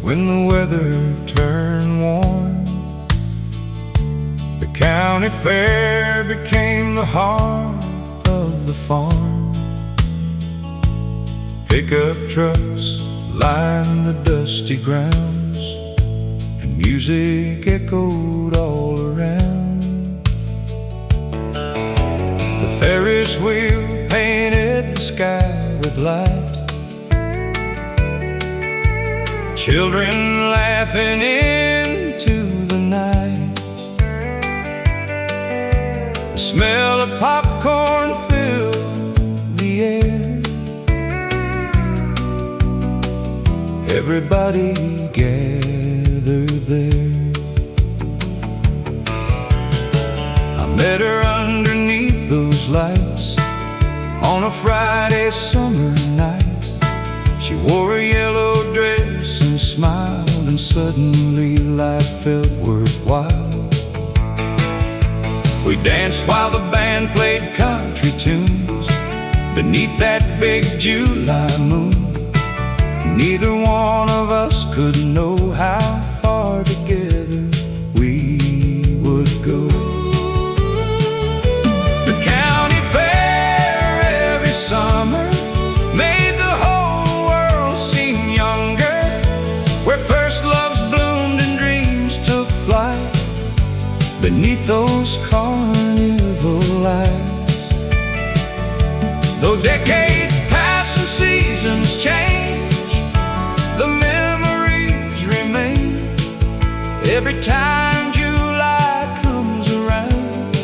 when the weather turned warm. The county fair became the heart of the farm. Pickup trucks lined the dusty grounds, and music echoed all around. The Ferris wheel painted the sky with light, children laughing into the night. The smell of popcorn filled the air. Everybody gathered there. I met her underneath those lights on a Friday summer night. She wore a yellow dress and smiled, and suddenly life felt worthwhile. We danced while the band played country tunes beneath that big July moon. Neither one of us could know how far together we would go. The county fair every summer made the whole world seem younger, where first loves bloomed and dreams took flight beneath those carnival lights. Though decades pass and seasons change, the memories remain. Every time July comes around,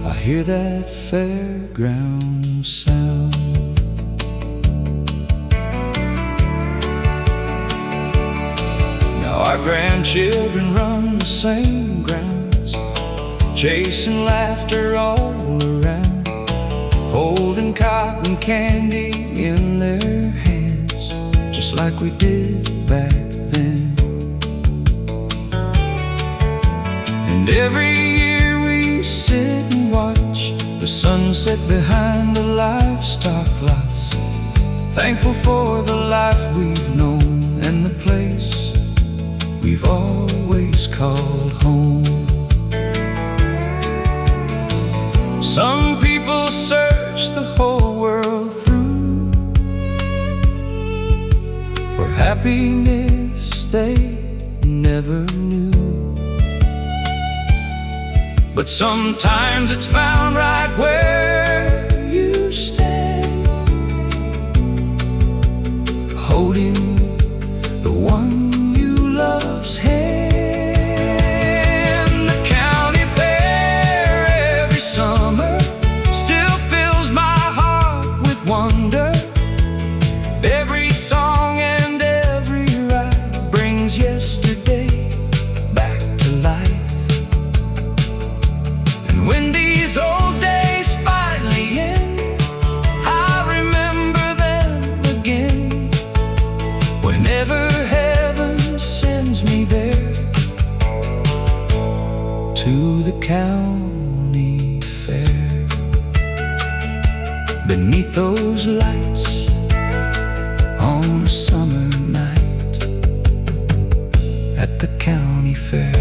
I hear that fairground sound. Now our grandchildren run the same grounds, chasing laughter all around, holding cotton candy in their hands, just like we did back then. And every year we sit and watch the sunset behind the livestock lots, thankful for the life we've known and the place we've always called home. Some people search the whole world through for happiness they never knew, but sometimes it's found right where you stand, holding the one you love's hand. The county fair every summer still fills my heart with wonder. Every song and every ride brings yesterday back to life. And when these old days finally end, I remember them again. Whenever heaven sends me there, to the county fair, beneath those lights on a summer night at the county fair.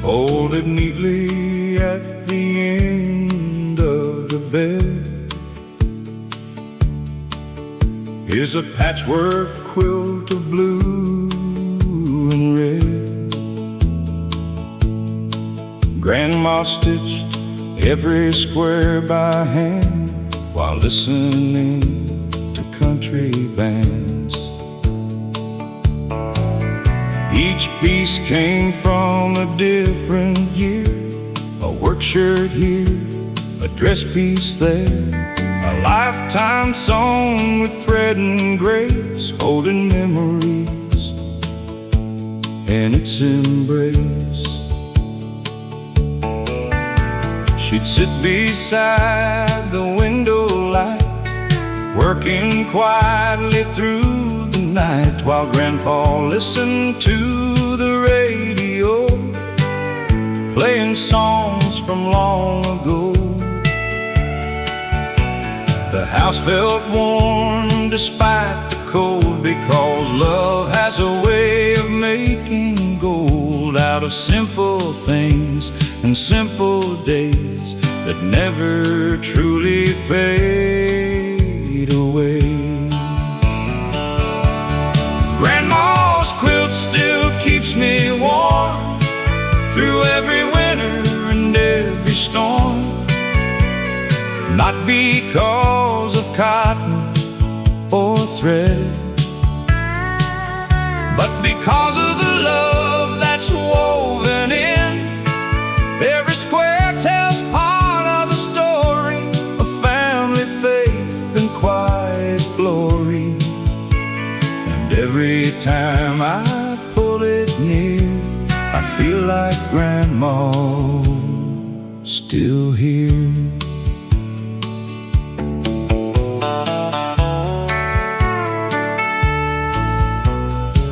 Folded neatly at the end of the bed is a patchwork quilt of blue and red. Grandma stitched every square by hand while listening to country bands. Each piece came from a different year. A work shirt here, a dress piece there, a lifetime song with thread and grace, holding memories in its embrace. She'd sit beside the window light, working quietly through the night, while Grandpa listened to the radio, playing songs from long ago. The house felt warm despite the cold, because love has a way of making gold out of simple things and simple days that never truly fade away. Grandma's quilt still keeps me warm through every winter and every storm, not because of cotton or thread, but because of the love that's woven in. Every square tells part of the story of family faith and quiet glory. And every time I pull it near, I feel like Grandma's still here.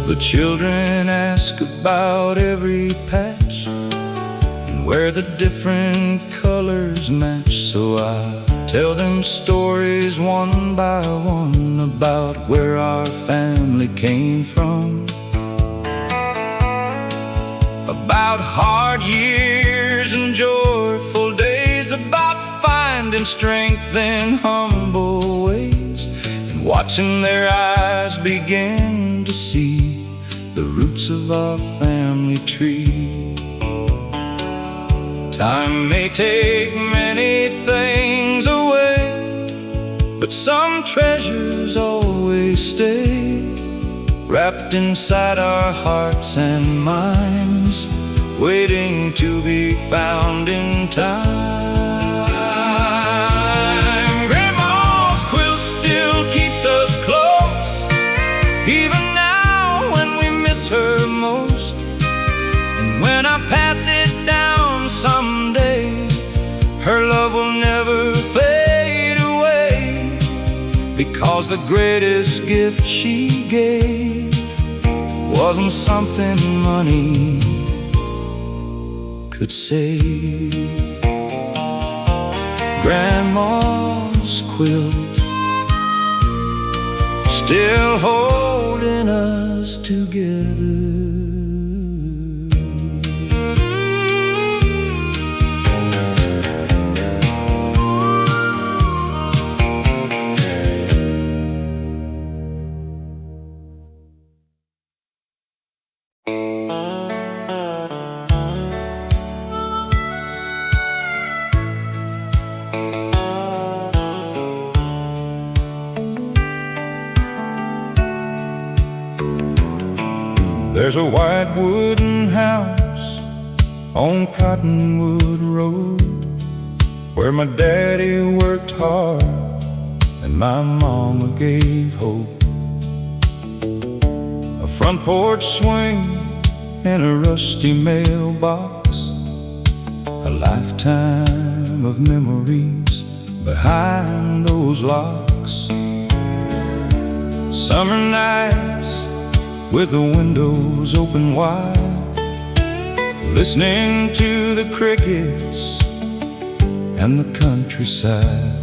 The children ask about every patch and where the different colors match, so I tell them stories one by one about where our family came from, about hard years and joyful days, about finding strength in humble ways, and watching their eyes begin to see the roots of our family tree. Time may take many things away, but some treasures always stay, wrapped inside our hearts and minds, waiting to be found in time. Grandma's quilt still keeps us close, even her most. And when I pass it down someday, her love will never fade away, because the greatest gift she gave wasn't something money could save. Grandma's quilt still holding us together. There's a white wooden house on Cottonwood Road, where my daddy worked hard and my mama gave hope. A front porch swing and a rusty mailbox, a lifetime of memories behind those locks. Summer nights with the windows open wide, listening to the crickets and the countryside.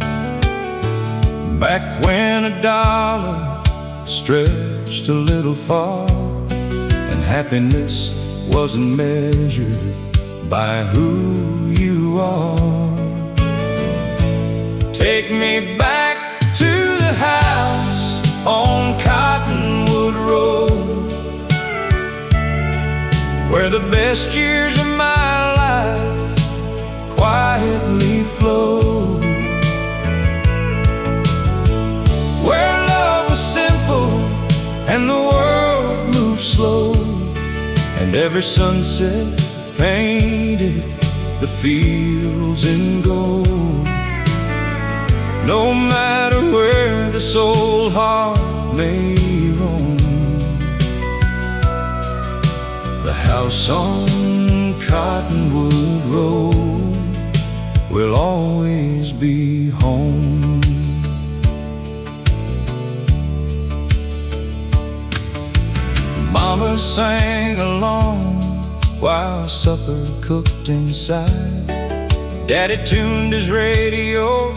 Back when a dollar stretched a little far, and happiness wasn't measured by who you are. Take me back to the house on Cottonwood Road, where the best years of my life quietly flowed, where love was simple and the world moved slow, every sunset painted the fields in gold. No matter where this old heart may roam, the house on Cottonwood Road will always be home. Mama sang along while supper cooked inside. Daddy tuned his radio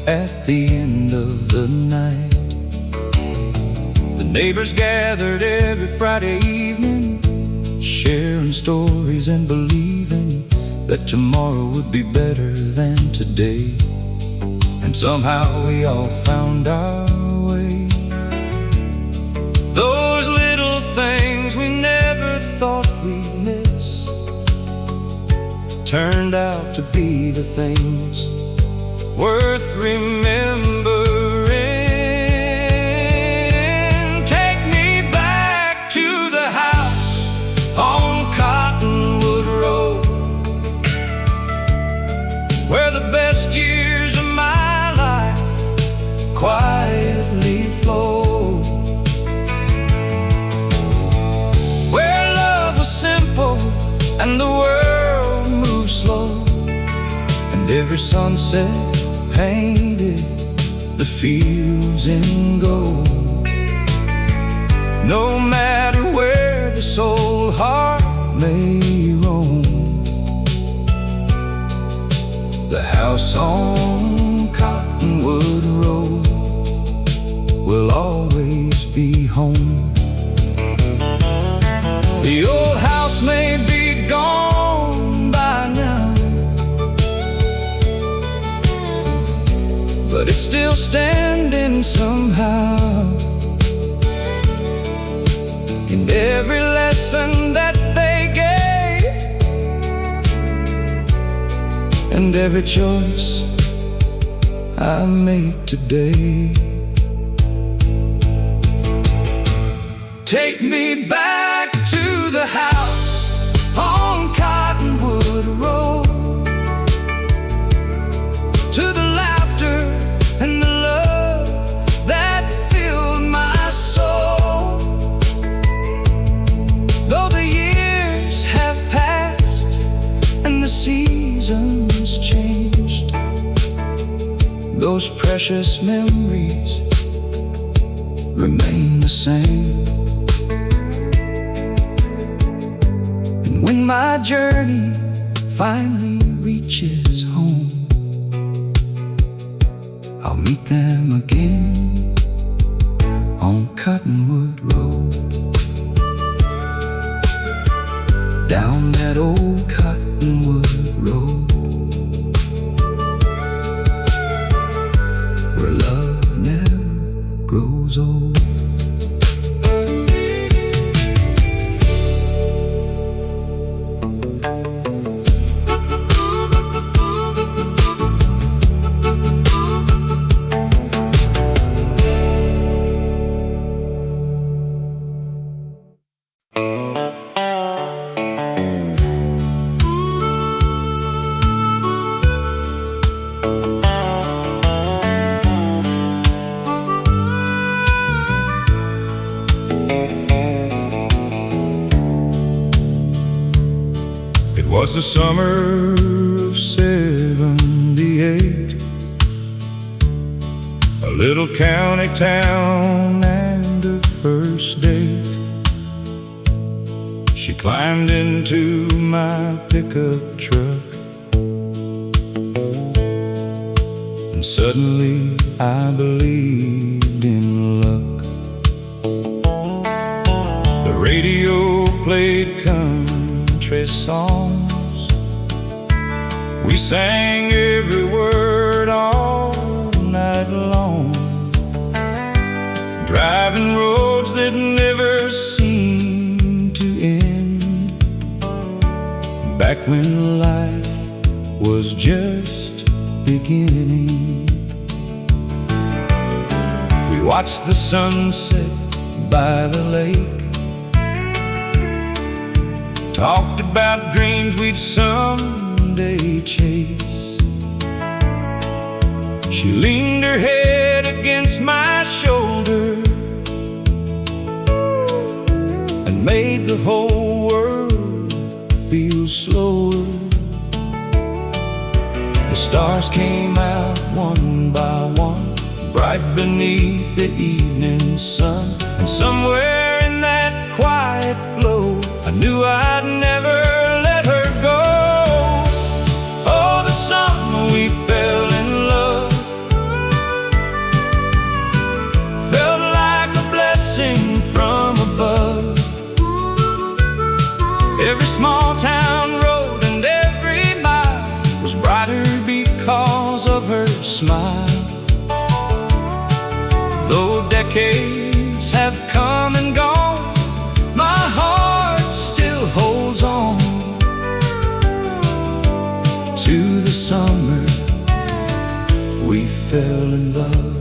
at the end of the night. The neighbors gathered every Friday evening, sharing stories and believing that tomorrow would be better than today. And somehow we all found our way. Those little things we never thought we'd miss turned out to be the things worth remembering. Take me back to the house on Cottonwood Road, where the best years of my life quietly flow, where love was simple and the world moved slow, and every sunset painted the fields in gold. No matter where this old heart may roam, the house on Cottonwood Road will always be home. The old house may be gone by now, but it's still standing somehow. In every lesson that they gave, and every choice I make today. Take me back to the house on Cottonwood Road, to the laughter and the love that filled my soul. Though the years have passed and the seasons changed, those precious memories remain the same. And when my journey finally reaches home, I'll meet them again on Cottonwood Road. Down that old Cottonwood Road, where love never grows old. It was the summer of '78, a little county town and a first date. She climbed into my pickup truck, and suddenly I believed in luck. The radio played country songs. We sang every word all night long, driving roads that never seemed to end, back when life was just beginning. We watched the sunset by the lake, talked about dreams we'd someday chase. She leaned her head against my shoulder and made the whole world feel slower. The stars came out one by one, bright beneath the evening sun. And somewhere in that quiet glow, I knew I'd never let her go. Oh, the summer we fell in love felt like a blessing from above. Every small town road and every mile was brighter because of her smile. Though decades have come and gone, my heart still holds on to the summer we fell in love.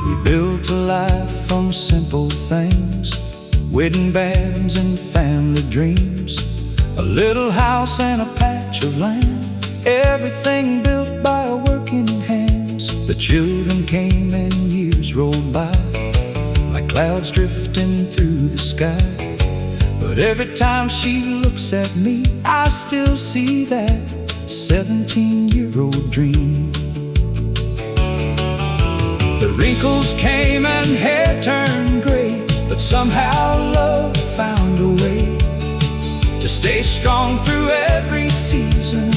We built a life from simple things, wedding bands and family dreams, a little house and a patch of land, everything built by working hands. The children came and years rolled by like clouds drifting through the sky. But every time she looks at me, I still see that 17-year-old dream. The wrinkles came and hair turned gray, but somehow love found a way to stay strong through every season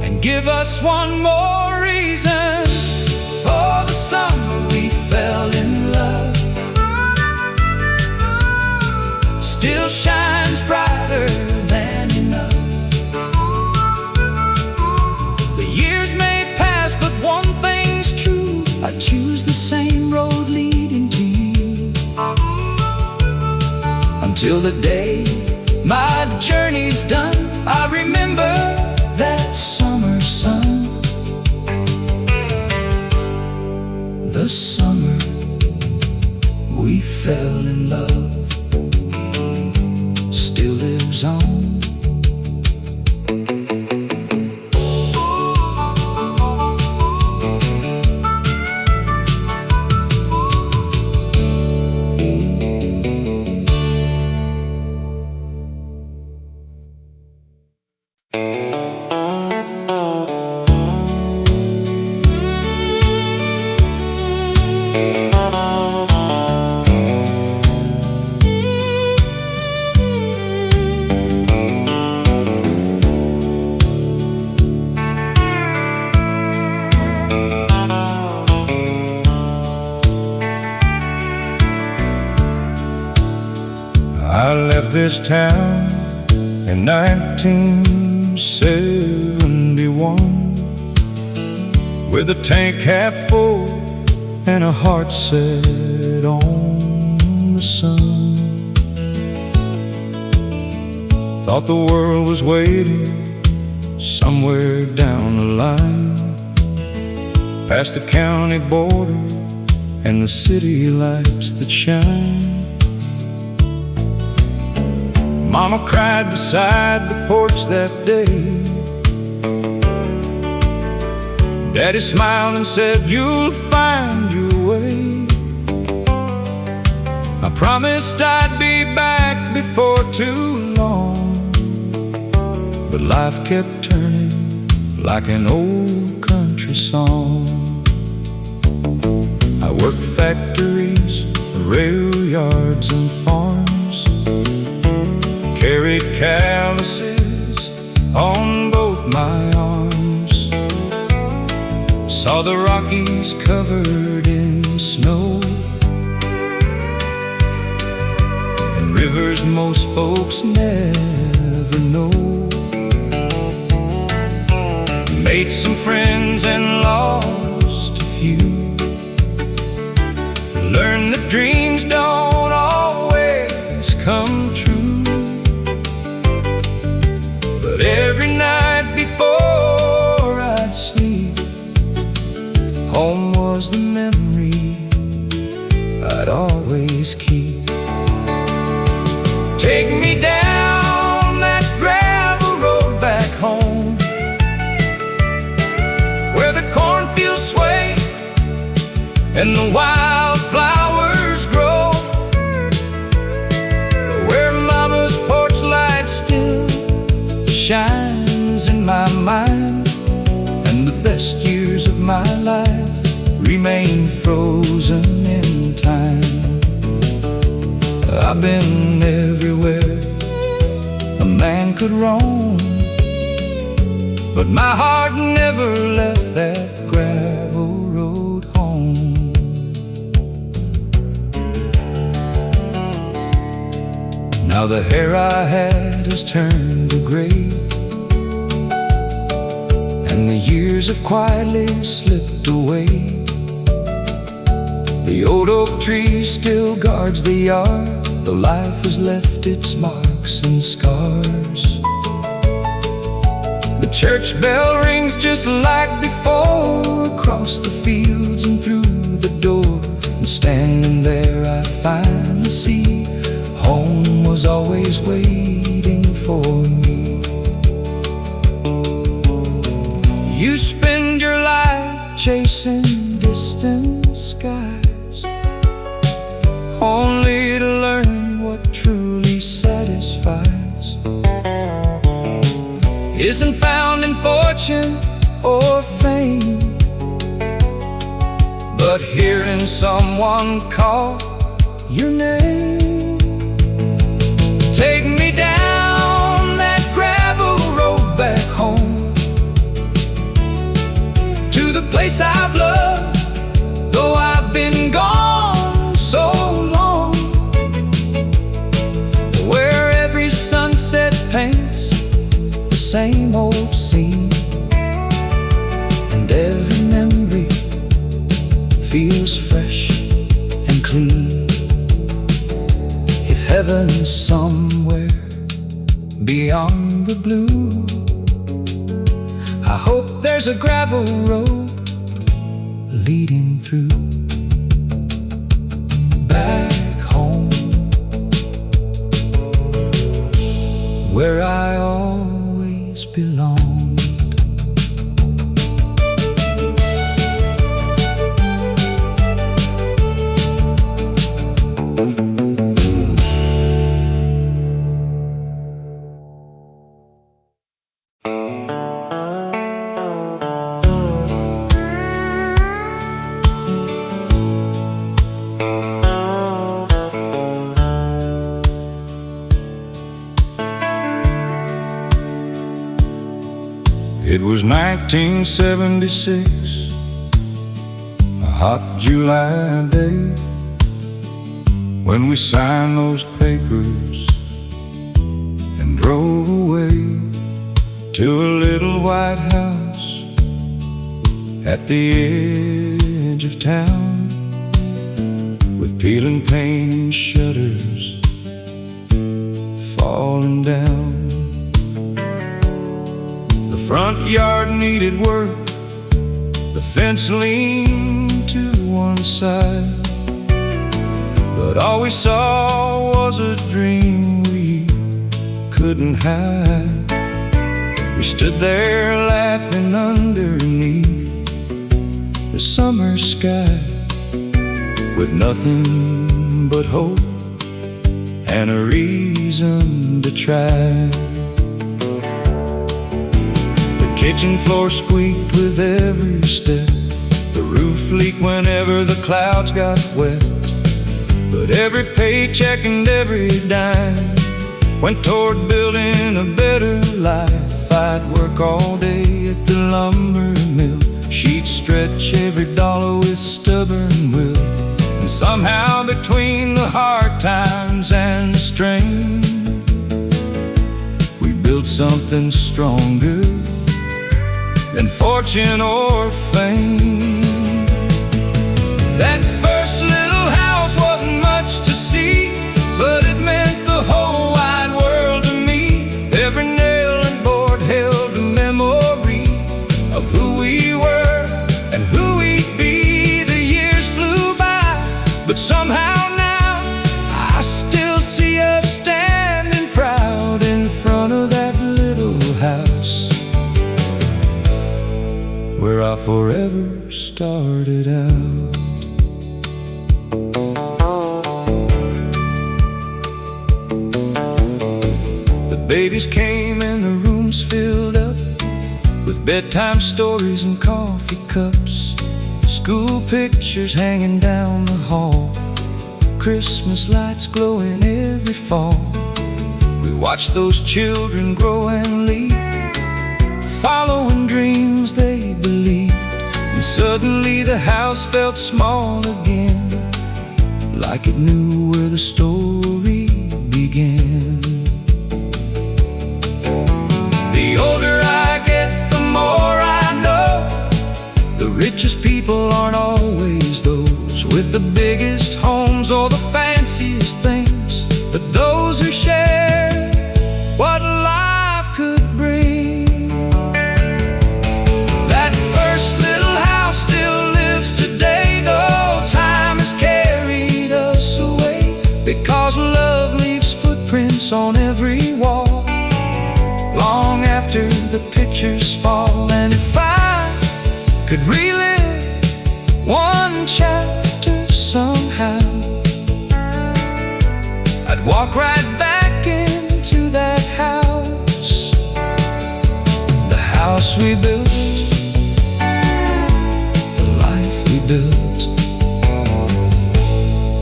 and give us one more reason. Oh, the summer we fell in love still shines brighter than enough. The years may pass, but one thing's true, I choose the same road leading to you. Until the day my journey's done, I remember that summer sun. The summer we fell in love still lives on. I left this town in 1971 with a tank half full and a heart set on the sun. Thought the world was waiting somewhere down the line, past the county border and the city lights that shine. Mama cried beside the porch that day. Daddy smiled and said, "You'll find your way." I promised I'd be back before too long, but life kept turning like an old country song. I worked factories, rail yards and farms, carried calluses on both my arms, saw the Rockies covered in snow, and rivers most folks never know. Made some friends and lost a few, learned that dreams don't always come true. But every night before I'd sleep, home was the memory always keep. Take me down that gravel road back home, where the cornfields sway and the wildflowers grow, where Mama's porch light still shines in my mind, and the best years of my life remain frozen in time. I've been everywhere a man could roam, but my heart never left that gravel road home. Now the hair I had has turned to gray, and the years have quietly slipped away. The old oak tree still guards the yard, though life has left its marks and scars. The church bell rings just like before, across the fields and through the door. And standing there I finally see home was always waiting for me. You spend your life chasing distant skies, only to learn what truly satisfies isn't found in fortune or fame, but hearing someone call your name. Take me down that gravel road back home, to the place I've loved, though I've been gone so long, where every sunset paints the same old scene, and every memory feels fresh and clean. If heaven's somewhere beyond the blue, I hope there's a gravel road leading through. Back home, where I always belonged. It was 1976, a hot July day, when we signed those papers and drove away to a little white house at the edge of town, with peeling paint and shutters falling down. The front yard needed work, the fence leaned to one side, but all we saw was a dream we couldn't hide. We stood there laughing underneath the summer sky, with nothing but hope and a reason to try. Kitchen floor squeaked with every step, the roof leaked whenever the clouds got wet, but every paycheck and every dime went toward building a better life. I'd work all day at the lumber mill, she'd stretch every dollar with stubborn will, and somehow between the hard times and the strain, we built something stronger than fortune or fame. That first little house wasn't much to see, but it meant the whole wide world to me. Every nail and board held a memory of who we were and who we'd be. The years flew by, but somehow now forever started out. The babies came and the rooms filled up with bedtime stories and coffee cups, school pictures hanging down the hall, Christmas lights glowing every fall. We watched those children grow and lead, following dreams they believed. And suddenly the house felt small again, like it knew where the story began. The older I get, the more I know, the richest people aren't always those with the biggest homes or the fanciest things, but those who share what life could bring. That first little house still lives today, though time has carried us away, because love leaves footprints on every wall, long after the pictures fall. And if I could relive one chapter somehow, I'd walk right back into that house, the house we built, the life we built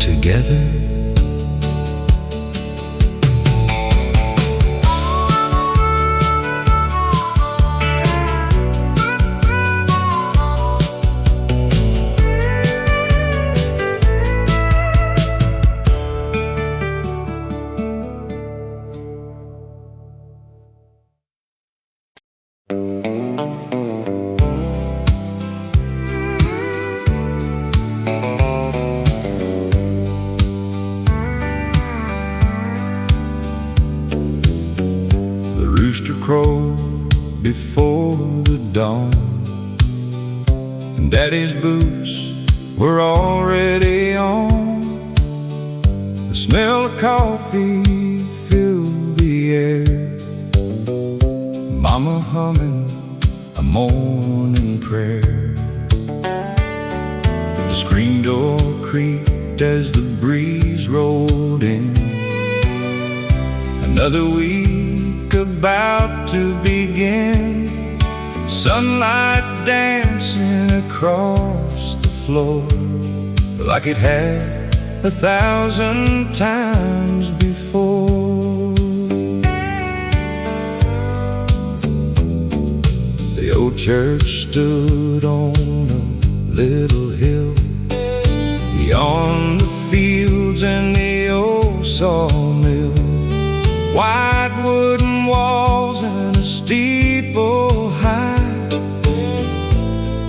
together. Rooster crowed before the dawn, and Daddy's boots were already on. The smell of coffee filled the air, Mama humming a morning prayer. The screen door creaked as the breeze rolled in. Another week about to begin, sunlight dancing across the floor, like it had 1,000 times before. The old church stood on a little hill beyond the fields and the old sawmill, wide wooden walls and a steeple high,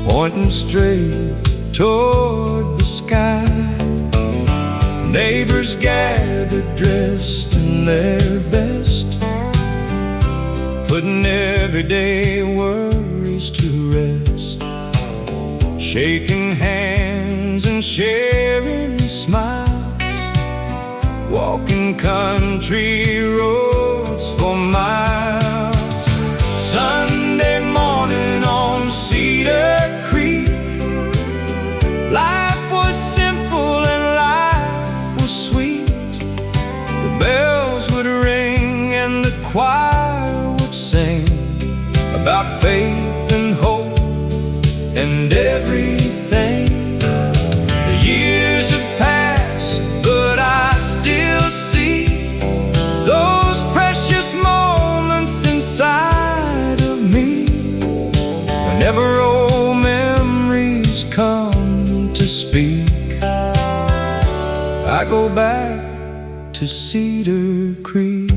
pointing straight toward the sky. Neighbors gathered dressed in their best, putting everyday worries to rest, shaking hands and sharing smiles, walking country roads for miles. Sunday morning on Cedar Creek, life was simple and life was sweet. The bells would ring and the choir would sing about faith and hope and everything. The years have passed, but I still see those precious moments inside of me. Whenever old memories come to speak, I go back to Cedar Creek.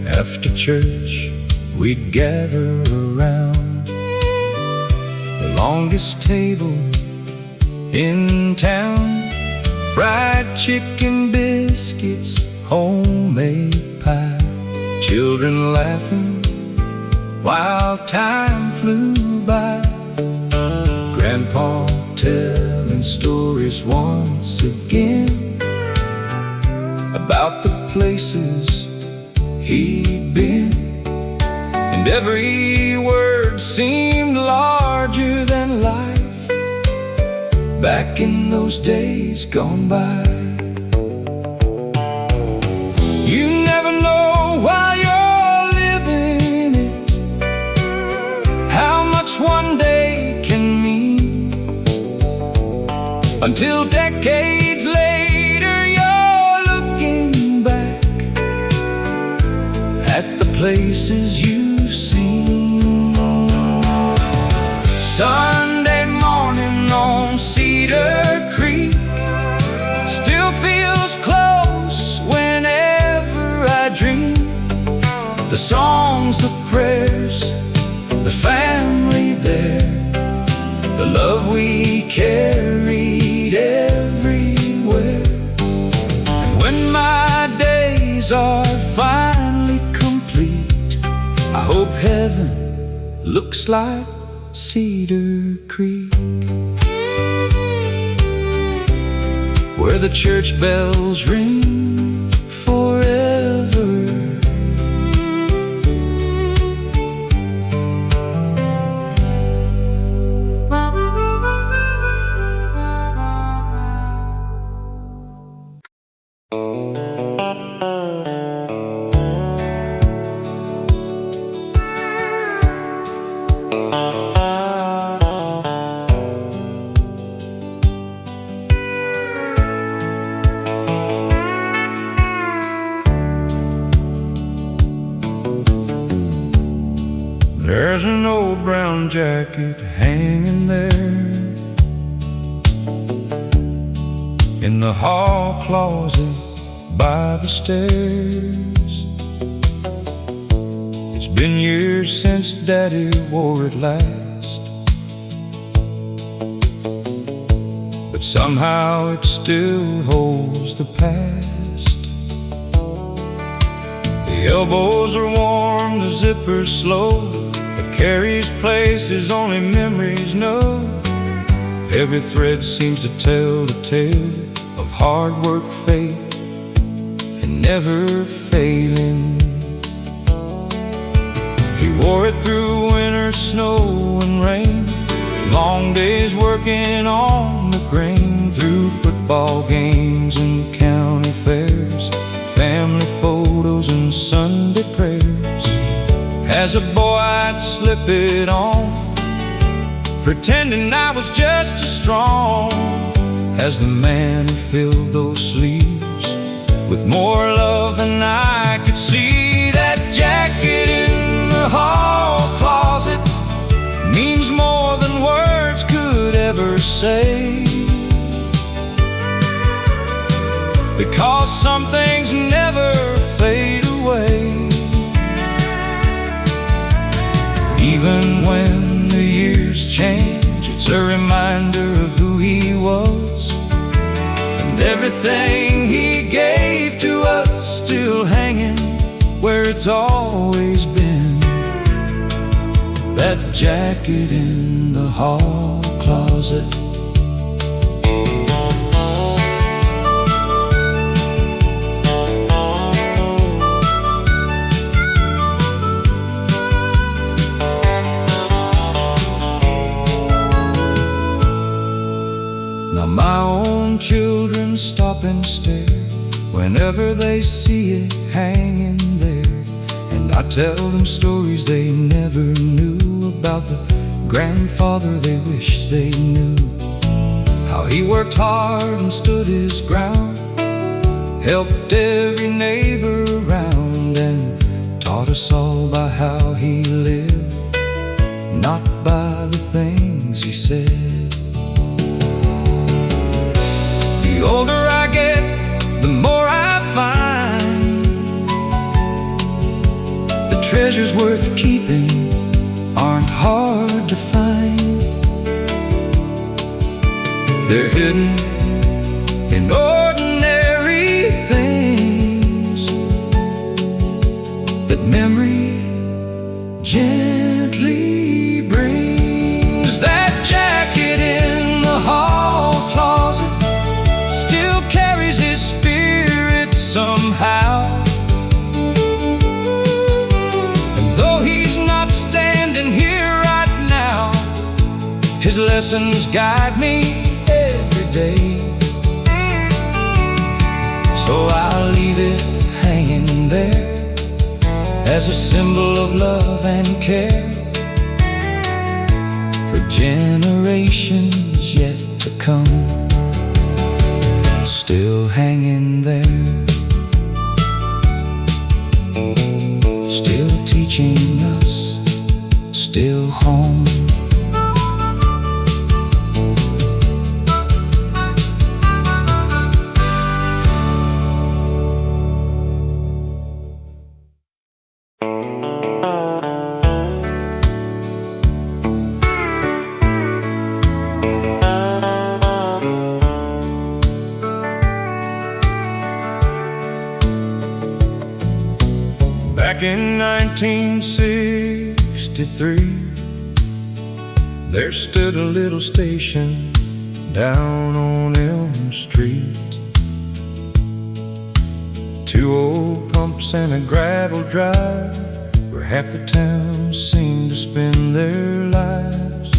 After church, we'd gather around the longest table in town. Fried chicken, biscuits, homemade pie, children laughing while time flew by. Grandpa telling stories once again about the places he'd been. and every word seemed larger than life back in those days gone by. You never know while you're living it how much one day can mean, until decades later you're looking back at the places you've seen. Sunday morning on Cedar Creek still feels close whenever I dream. The songs, the prayers, the family there, the love we carried everywhere. And when my days are finally complete, I hope heaven looks like Cedar Creek, where the church bells ring forever. There's an old brown jacket hanging there in the hall closet by the stairs. It's been years since Daddy wore it last, but somehow it still holds the past. The elbows are warm, the zipper's slow, it carries places only memories know. Every thread seems to tell the tale of hard work, faith, and never failing. He wore it through winter, snow, and rain, long days working on the grain, through football games and county fairs, family photos and Sunday prayers. As a boy I'd slip it on, pretending I was just as strong as the man who filled those sleeves with more love than I could see. That jacket in the hall closet means more than words could ever say, because some things never fade away. Even when the years change, it's a reminder of who he was, and everything he gave to us still hanging where it's always been. That jacket in the hall closet. Now my own children stop and stare whenever they see it hanging there, and I tell them stories they never knew about the grandfather they wish they knew. How he worked hard and stood his ground, helped every neighbor around, and taught us all by how he lived, not by the things he said. The older I get, the more I find the treasures worth keeping aren't hard to find. They're hidden in ordinary things that memory gently brings. That jacket in the hall closet still carries his spirit somehow, and though he's not His lessons guide me every day. So I'll leave it hanging there as a symbol of love and care for generations yet to come. Still hanging there, still teaching us, still home. Back in 1963, there stood a little station down on Elm Street. Two old pumps and a gravel drive where half the town seemed to spend their lives.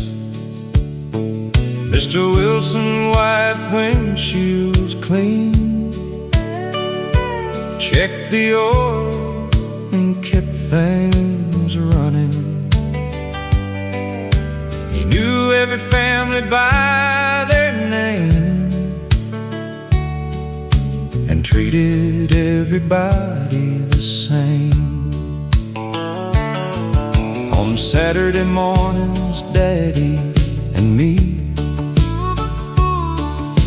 Mr. Wilson wiped windshields clean, checked the oil, and kept things running. He knew every family by their name and treated everybody the same. On Saturday mornings, Daddy and me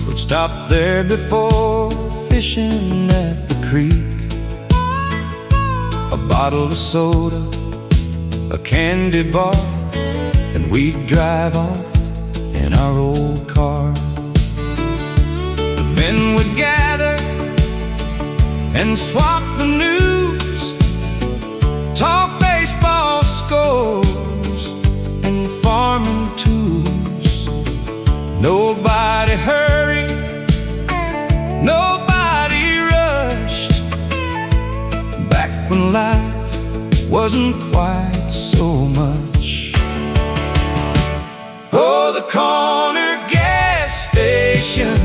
would stop there before fishing at the creek. A bottle of soda, a candy bar, and we'd drive off in our old car. The men would gather and swap the news, talk baseball scores and farming tools. Nobody hurried, nobody rushed, back when life wasn't quite so much. Oh, the corner gas station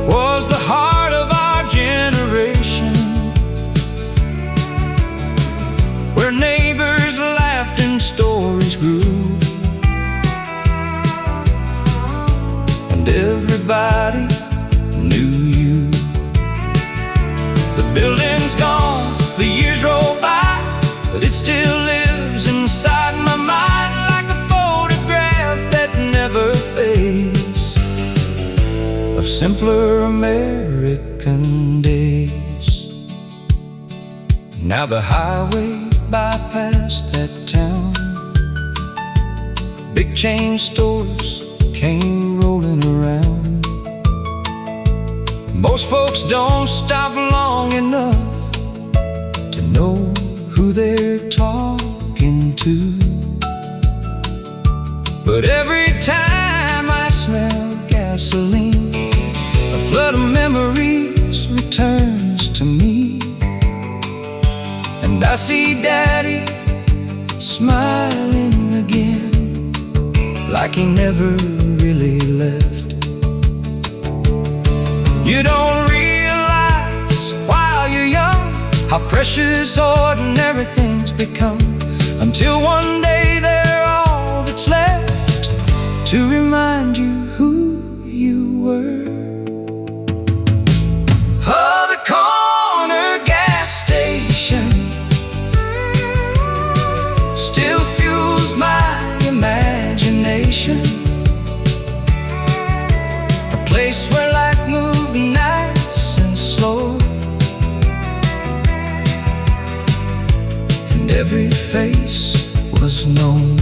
was the heart of our generation, where neighbors laughed and stories grew, and everybody knew you. The building's gone, the years roll by, but it still lives inside my mind like a photograph that never fades, of simpler American days. Now the highway bypassed that town, big chain stores came rolling around. Most folks don't stop long enough to know who they're talking to, but every time I smell gasoline, a flood of memories returns to me, and I see Daddy smiling again, like he never really left. You don't realize while you're young how precious ordinary things become, until one day they're all that's left to remind you who you were. Oh, the corner gas station still fuels my imagination, a place where life moved nice and slow, and every face was known.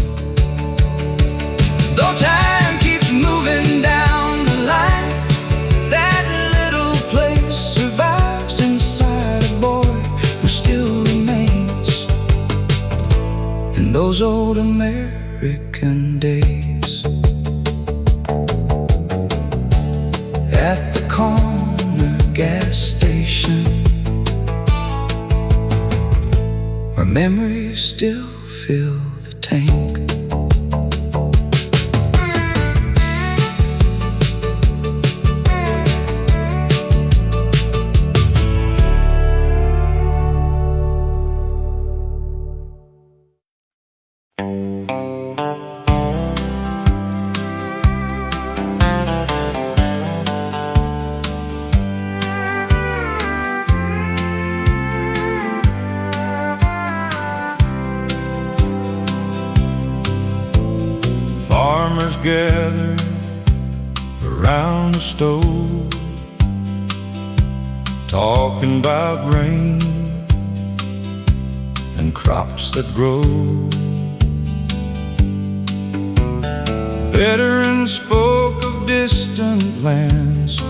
Though time keeps moving down the line, that little place survives inside a boy who still remains in those old American days. At the corner gas station, where memories still fill the tank. farmers gather around the stove, talking about rain and crops that grow. Veterans spoke of distant lands,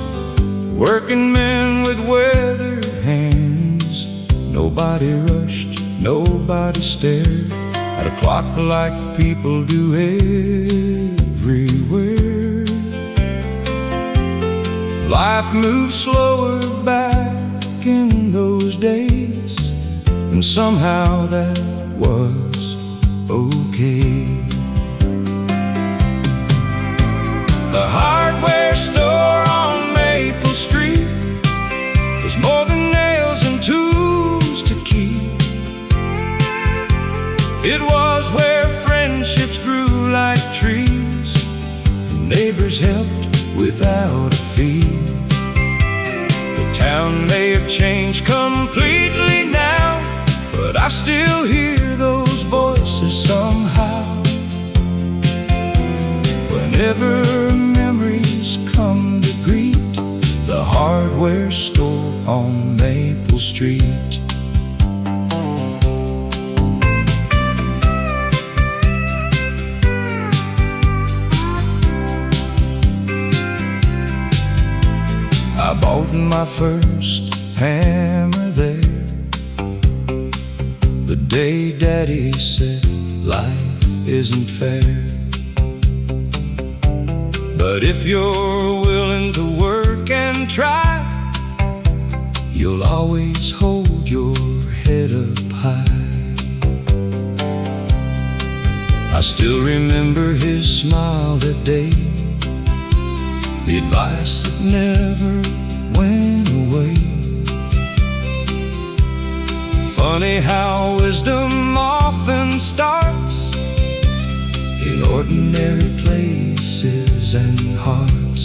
working men with weathered hands. Nobody rushed, nobody stared at a clock like people do everywhere. Life moved slower back in those days, and somehow that was okay. The hardware store on Maple Street was more than nails and tools to keep. It was where friendships grew like trees, and neighbors helped without a fee. The town may have changed completely now, but I still hear those voices somehow. Whenever memories come to greet the hardware store on Maple Street. I bought my first hammer there the day Daddy said life isn't fair. But if you're willing to work and try, you'll always hold your head up high. I still remember his smile that day, the advice that never went away. Funny how wisdom often starts in ordinary places and hearts.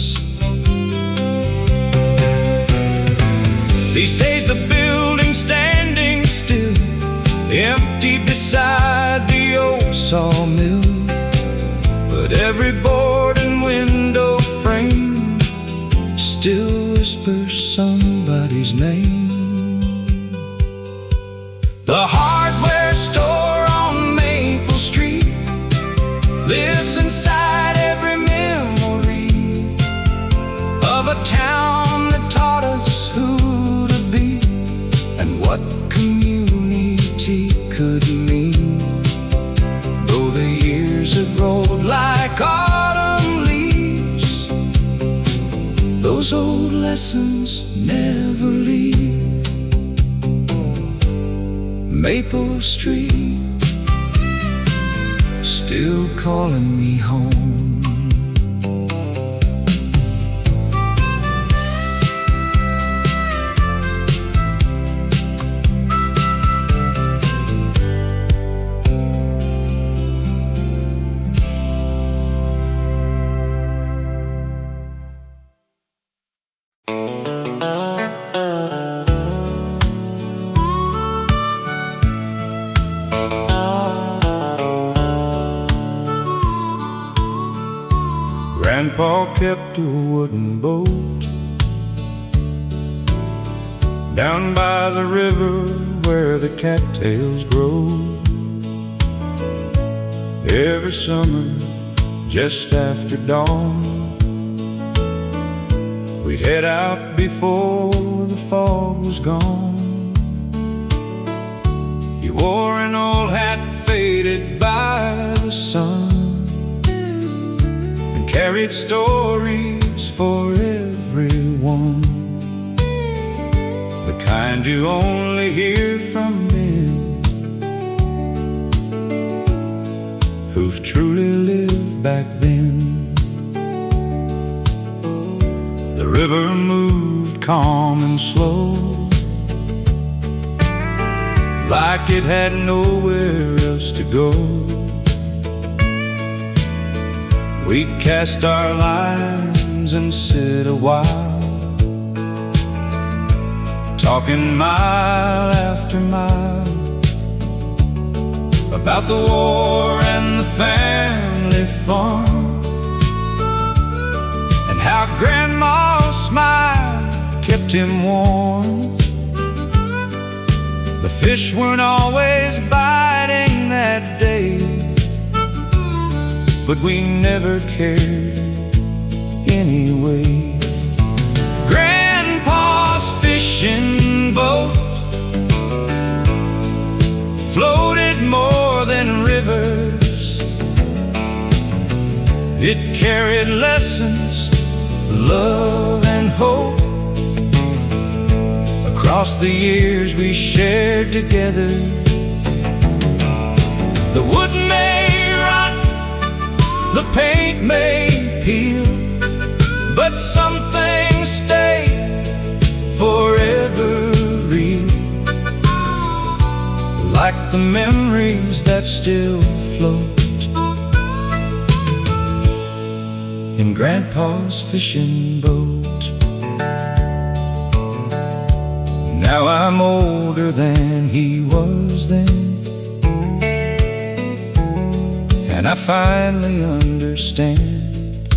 These days the building's standing still, empty beside the old sawmill, but every board and window frame still whispers somebody's name. The hardware store on Maple Street lives inside every memory of a town that taught us who to be and what community could mean. Though the years have rolled like autumn leaves, those old lessons never leave. Maple Street still calling me home. Grandpa kept a wooden boat down by the river where the cattails grow. Every summer, just after dawn, we'd head out before the fog was gone. He wore an old hat faded by the sun, carried stories for everyone, the kind you only hear from men who've truly lived back then. The river moved calm and slow, like it had nowhere else to go. We'd cast our lines and sit a while, talking mile after mile about the war and the family farm, How Grandma's smile kept him warm. The fish weren't always biting that day, but we never cared anyway. Grandpa's fishing boat floated more than rivers. It carried lessons, love and hope. Across the years we shared together, the wood may rot, the paint may peel, but some things stay forever real, like the memories that still float in Grandpa's fishing boat. Now I'm older than he was then, and I finally understand.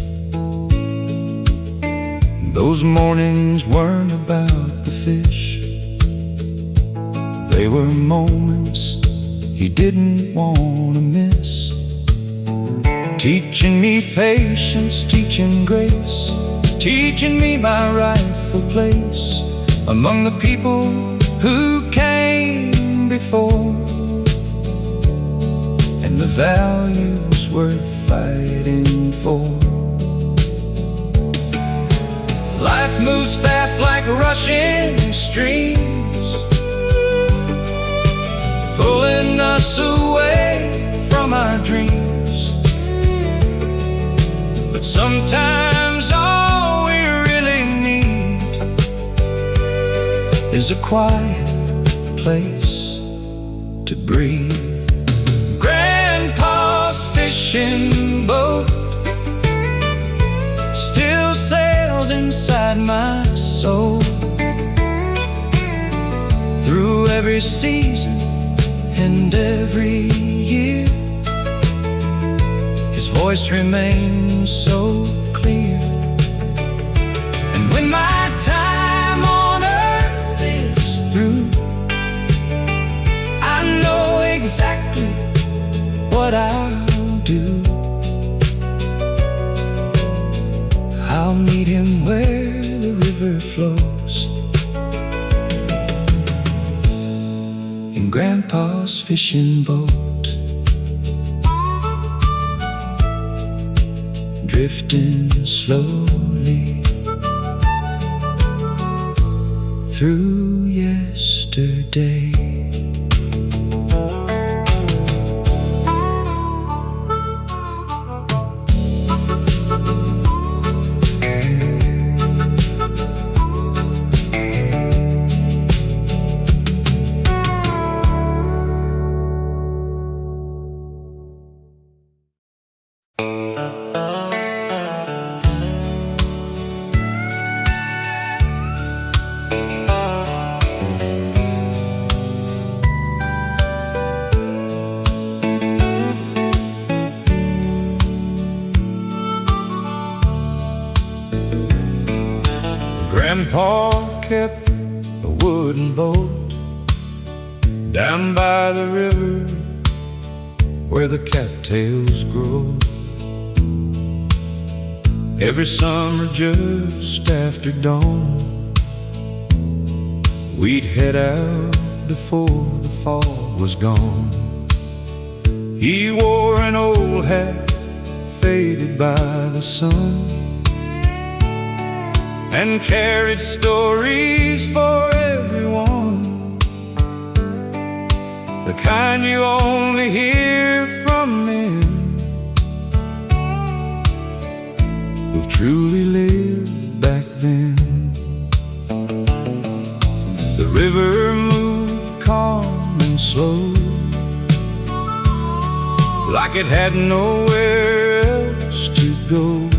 Those mornings weren't about the fish, they were moments he didn't want to miss. Teaching me patience, teaching grace, teaching me my rightful place among the people who came before, and the values worth fighting for. Life moves fast like rushing streams, pulling us away from our dreams. But sometimes all we really need is a quiet place to breathe. Grandpa's fishing boat still sails inside my soul. Through every season and every year, his voice remains so clear. And when my time on earth is through, I know exactly what I'll do. I'll meet him where the river flows, in Grandpa's fishing boat, drifting slowly through yesterday. Grandpa kept a wooden boat down by the river where the cattails grow. Every summer just after dawn, we'd head out before the fall was gone. He wore an old hat faded by the sun, and carried stories for everyone, the kind you only hear from men who've truly lived back then. The river moved calm and slow, like it had nowhere else to go.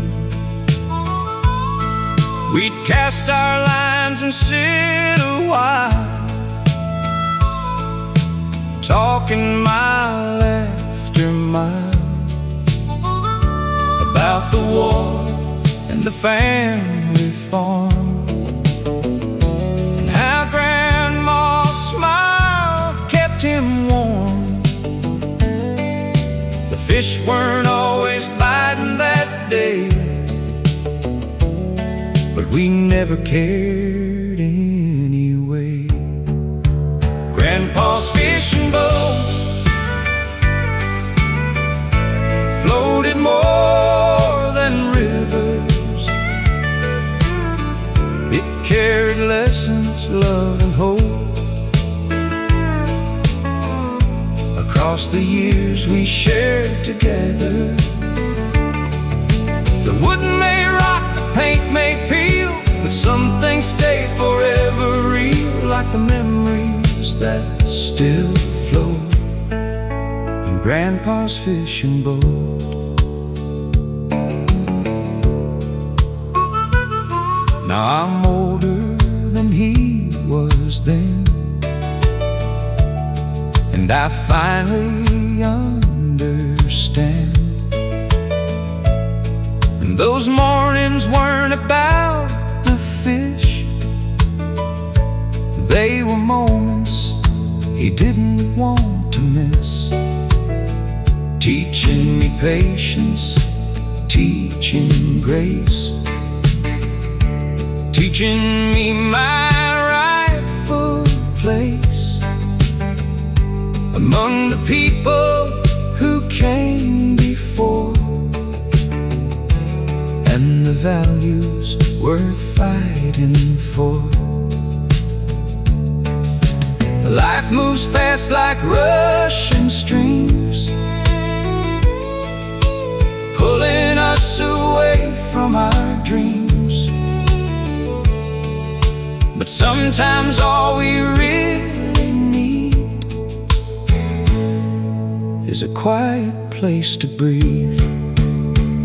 We'd cast our lines and sit a while, talking mile after mile about the war and the family farm, and how Grandma's smile kept him warm. The fish weren't always biting that day, but we never cared anyway. Grandpa's fishing boat floated more than rivers. It carried lessons, love and hope. Across the years we shared together, the wood may rock, the paint may peel, but some things stay forever real, like the memories that still float in Grandpa's fishing boat. Now I'm older than he was then, and I finally understand. And those mornings weren't about the fish, they were moments he didn't want to miss. Teaching me patience, teaching grace, teaching me my rightful place among the people who came before, and the values worth fighting for. Life moves fast like rushing streams, pulling us away from our dreams. But sometimes all we really need is a quiet place to breathe.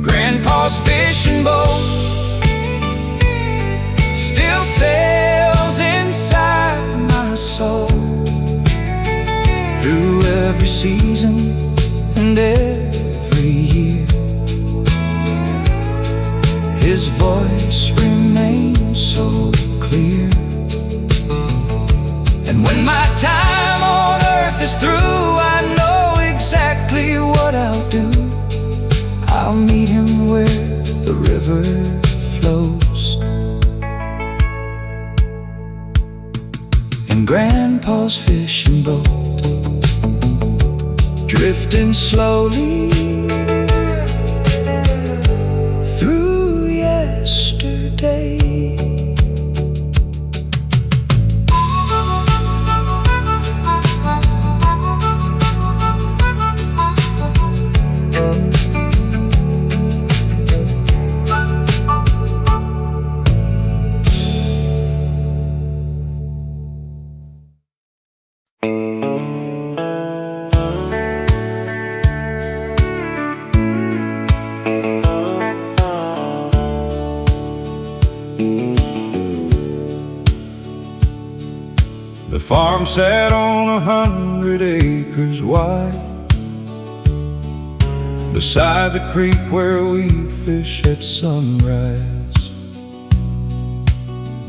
Grandpa's fishing boat still sails inside my soul, through every season and every year. His voice remains so clear, and when my time on earth is through, I know exactly what I'll do. I'll meet him where the river flows, in Grandpa's fishing boat, drifting slowly through yesterday. The farm sat on 100 acres wide, beside the creek where we'd fish at sunrise.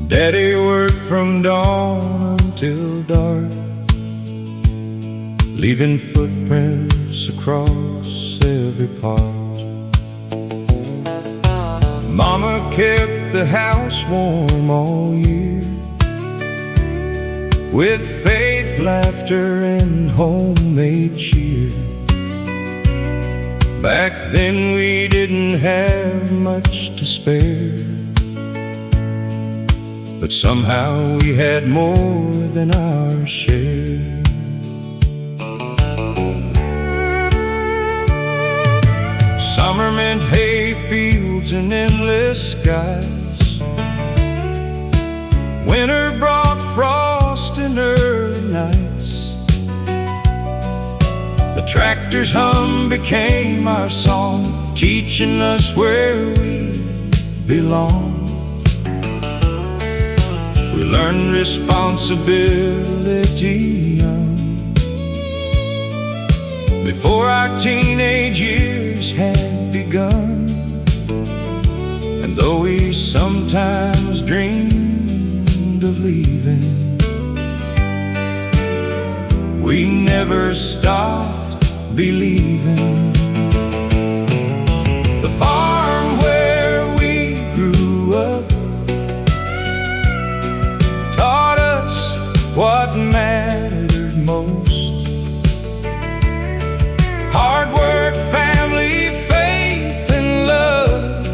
Daddy worked from dawn until dark, leaving footprints across every part. Mama kept the house warm all year, with faith, laughter, and homemade cheer. Back then we didn't have much to spare, but somehow we had more than our share. Summer meant hay fields and endless skies. Winter brought frost and early nights. The tractor's hum became our song, teaching us where we belong. We learned responsibility young, before our teenage years had begun. And though we sometimes dreamed of leaving, we never stopped believing. The farm where we grew up taught us what mattered most. Hard work, family, faith, and love,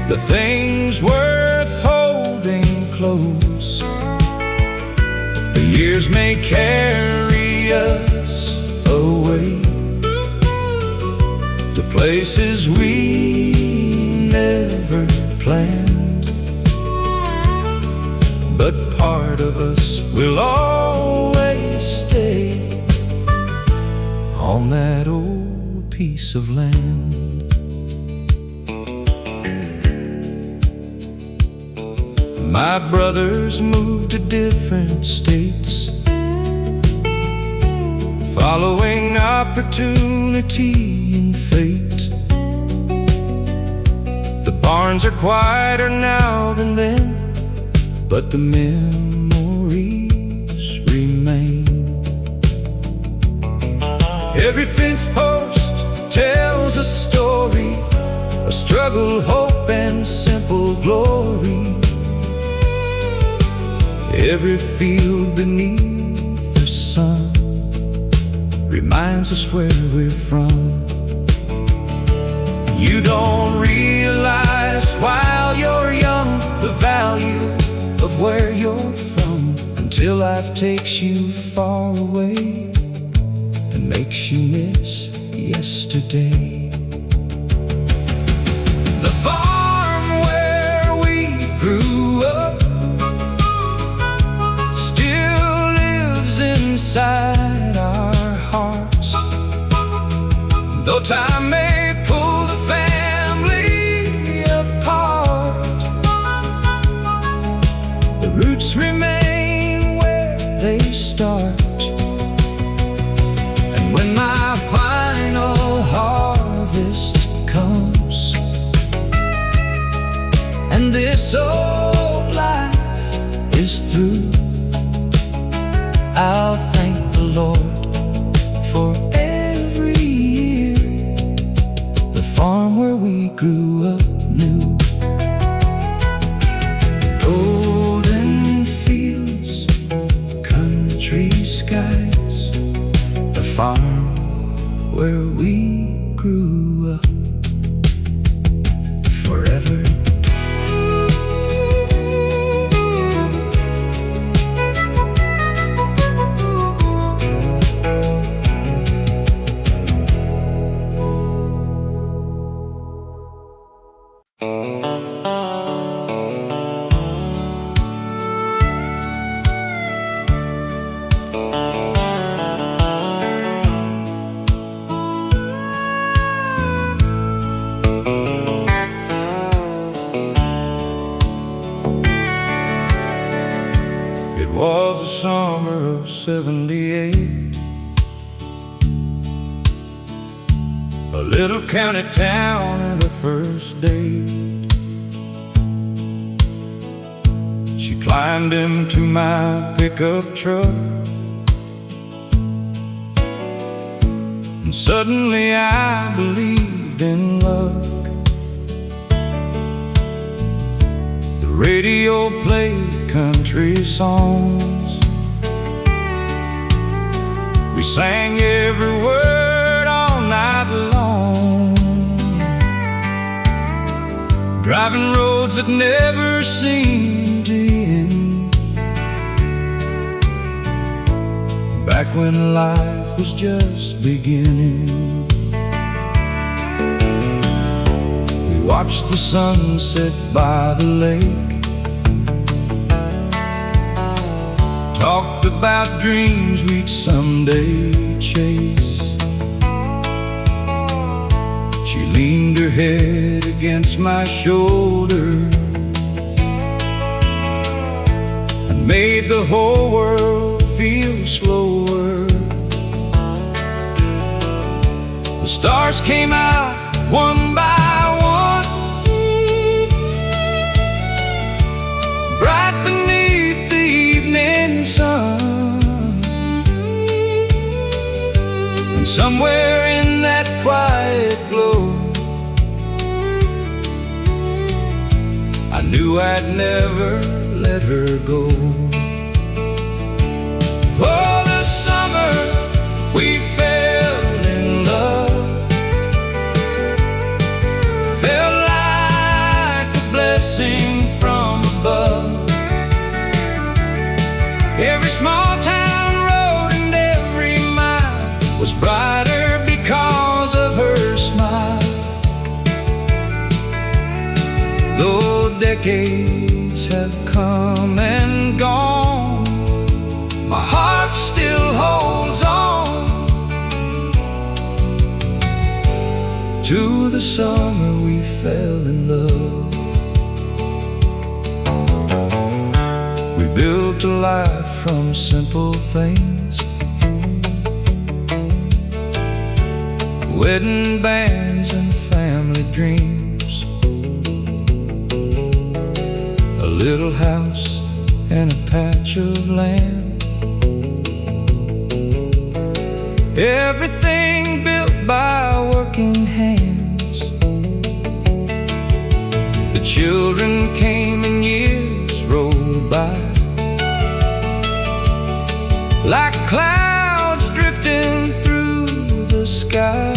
the things worth holding close. The years may carry us away to places we never planned, but part of us will always stay on that old piece of land. My brothers moved to different states, following opportunity and fate. The barns are quieter now than then, but the memories remain. Every fence post tells a story, a struggle, hope, and simple glory. Every field beneath the sun reminds us where we're from. You don't realize while you're young the value of where you're from, until life takes you far away and makes you miss yesterday. The farm where we grew up still lives inside our hearts. Though time may pull the family apart, the roots remain where they start. And when my final harvest comes and this old life is through, I'll thank the Lord for every year the farm where we grew up knew. Golden fields, country skies, the farm where we grew up forever. It was the summer of '78, a little county town and a first date. She climbed into my pickup truck, and suddenly I believed in luck. The radio played country songs, we sang every word all night long, driving roads that never seemed to end, back when life was just beginning. We watched the sunset by the lake, talked about dreams we'd someday chase. She leaned her head against my shoulder and made the whole world feel slower. The stars came out one by one, somewhere in that quiet glow, I knew I'd never let her go. Oh, the summer we fell in love felt like a blessing from above. Every small town road and every mile was brighter because of her smile. Though decades have come and gone, my heart still holds on to the summer we fell in love. We built a life from simple things, wedding bands and family dreams, a little house and a patch of land, everything built by working hands. The children came and years rolled by like clouds drifting through the sky.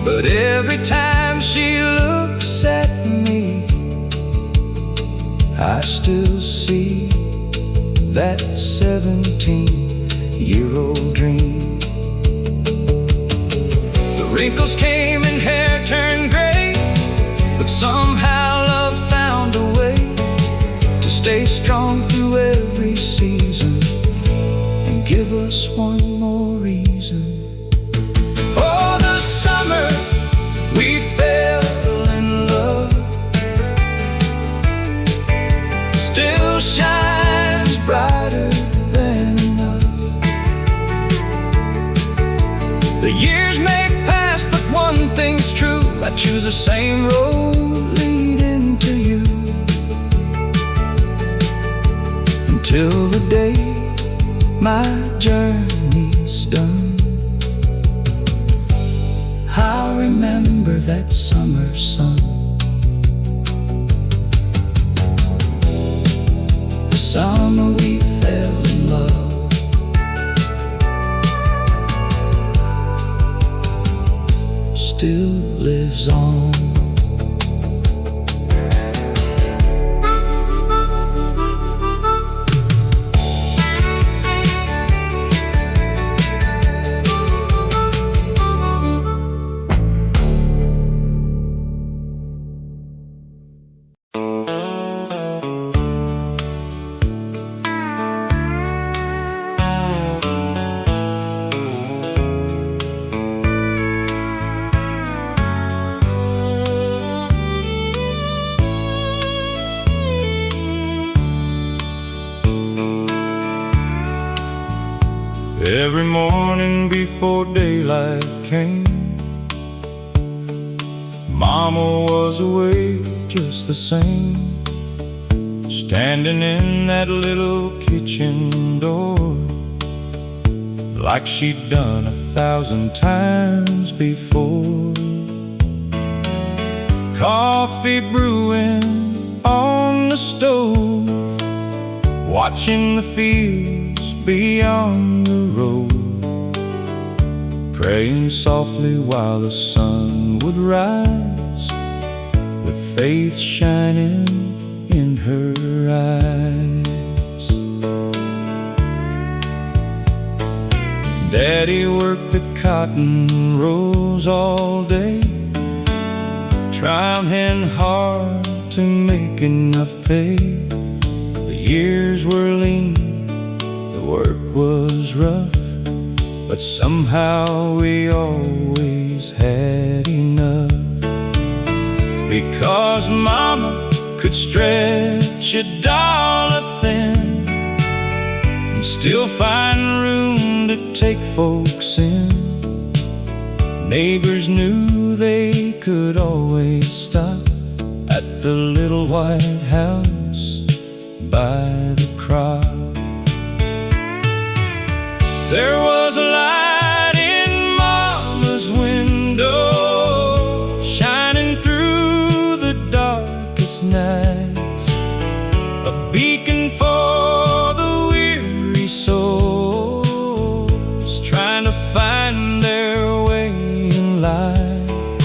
But every time she looks at me, I still see that 17-year-old dream. The wrinkles came and hair turned gray, but somehow love found a way to stay strong through every season and give us one more reason. Oh, the summer we fell in love still shines brighter than enough. The years may pass, but one thing's true: I choose the same road leading to you, until the day my journey's done. I'll remember that summer sun, the summer we fell in love. Still lives on. Every morning before daylight came, Mama was awake just the same, standing in that little kitchen door, like she'd done 1,000 times before. Coffee brewing on the stove, watching the fields beyond the road, praying softly while the sun would rise, with faith shining in her eyes. Daddy worked the cotton rows all day, trying hard to make enough pay. The years were lean, the work was rough, but somehow we always had enough. Because Mama could stretch a dollar thin and still find room to take folks in. Neighbors knew they could always stop at the little white house by the crop. There was a light in Mama's window, shining through the darkest nights, a beacon for the weary souls trying to find their way in life.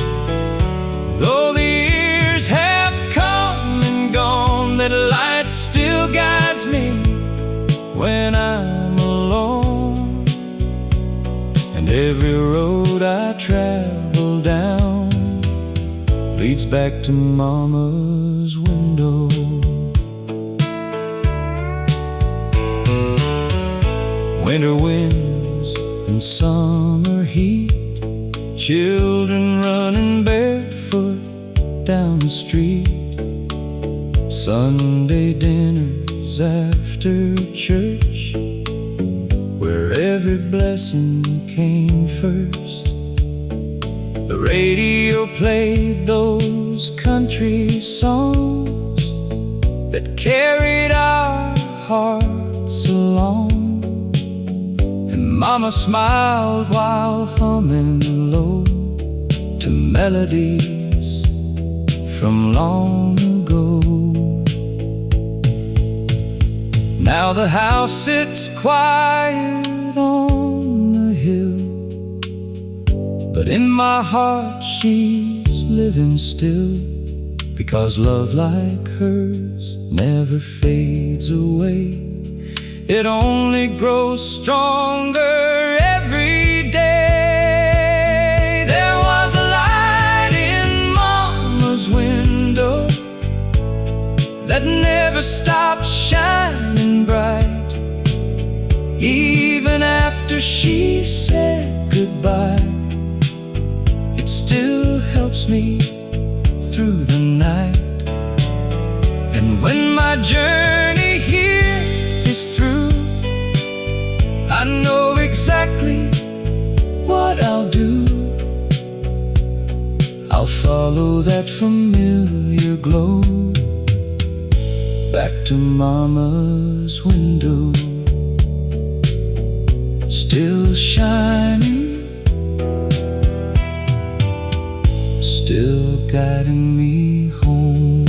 Though the years have come and gone, that light still guides me when I'm alone. And every road I travel down leads back to Mama's window. Winter winds and summer heat, children running barefoot down the street, Sunday dinners after church, where every blessing came first. The radio played those country songs that carried our hearts along, and Mama smiled while humming low to melodies from long ago. Now the house sits quiet on the hill, but in my heart she's living still, because love like hers never fades away. It only grows stronger every day. There was a light in Mama's window that never stopped shining bright, even after she said goodbye. It still helps me through the night. And when my journey here is through, I know exactly what I'll do. I'll follow that familiar glow back to Mama's window, still shining, still guiding me home.